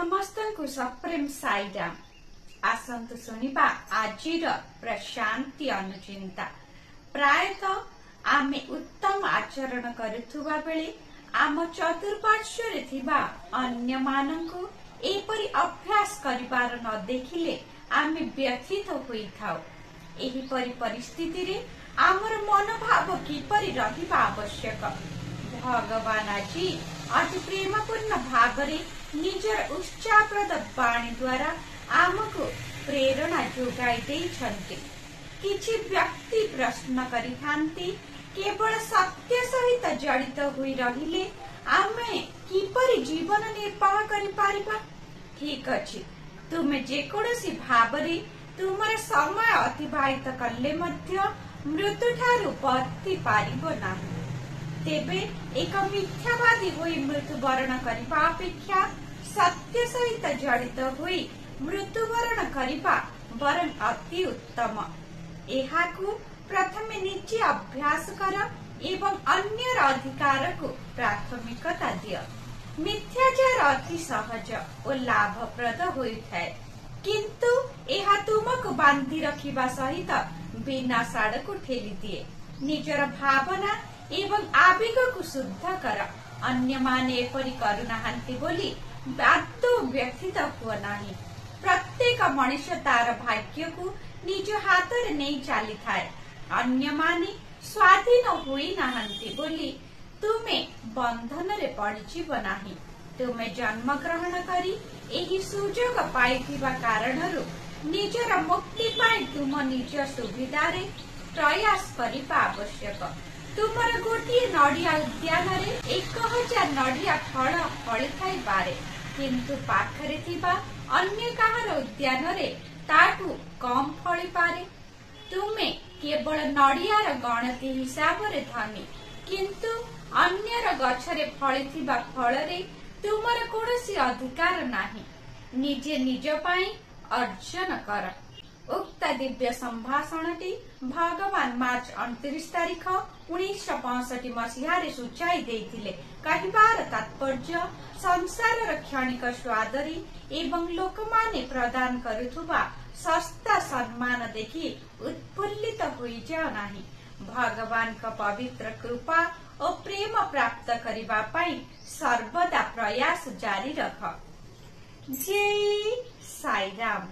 समस्त को सप्रेम साईराम। आसंतु सुनिबा आजिर प्रशांति अनुचिंता। प्रायतः आमे उत्तम आचरण करुथुबा बेले आम चतुर्पार्श्वरे थिबा अन्य मानंकु एपरि अभ्यास करिबार न देखिले आमे व्यथित होई थाउ। एही परि परिस्थिति रे आमर मनोभाव किपरि रहिबा आवश्यक। भगवान आजी अति प्रेमपूर्ण भावरे निजर उत्साहप्रद वाणी द्वारा आमको प्रेरणा जोगाई देइछन्ति। किछि व्यक्ति प्रश्न करिथान्ति, केवल सत्य सहित जड़ित हुई रहिले आमे किपरि जीवन निर्वाह करि पारिबा। ठीक अछि, तुमे जेकोसी भावरे तुमर समय अतिबाहित कले मध्य मृत्युठारु बचि पारिबो नाही। तेबे एक मिथ्यावादी होई मृत्युवरण करिबा अपेक्षा सत्य सहित जड़ित हुई मृत्युवरण करिबा वरन अति उत्तम। एहाकु प्रथमे निजे अभ्यास कर एवं अन्यर अधिकार को प्राथमिकता दिय। मिथ्याचार अति सहज और लाभप्रद होइଥାଏ, किंतु एहा तुमको बांधी रखिबा सहित विनाश आड़कु ठेली दिए। निजर भावना एवं आवेग को शुद्ध कर। अन्य माने एपरि करुनाहांति बोली आदौ व्यथित हुआ नाही। प्रत्येक मनुष्य तार भाग्य को निज हाथ रे नहीं चली थाए। अन्य माने स्वाधीन हुई नाहांति बोली तुमे बंधन रे पड़िजिब नाही। तुमे जन्म ग्रहण करी एही सुजोग पाइथिबा कारणरु निजर मुक्ति पाई तुम निज सुविधा रे प्रयास करिबा आवश्यक। तुमर गोटिए नड़िया उद्यान रे 1000 नड़िया फल फली थाई पारे, किंतु पाखरे थिबा अन्य काहर उद्यान रे ताठू कम फली पारे। तुमे केवल नड़ियार गणति हिसाब रे धनी, किंतु अन्यर गछरे फली थिबा फल रे तुमर कोनोसी अधिकार नाही। निजे निज पाई अर्जन कर। उक्त दिव्य संभाषणटी भगवान मार्च 29 तारिख 1965 मसीहारे सूचाई देइथिले। कहिबार तात्पर्य संसार क्षणिक स्वादरी एवं लोकमाने प्रदान करुथुबा सस्ता सम्मान देखि उत्फुल्लित होई जाओ नाही। भगवान का पवित्र कृपा और प्रेम प्राप्त करिबा पाई सर्वदा प्रयास जारी रख। जय साईराम।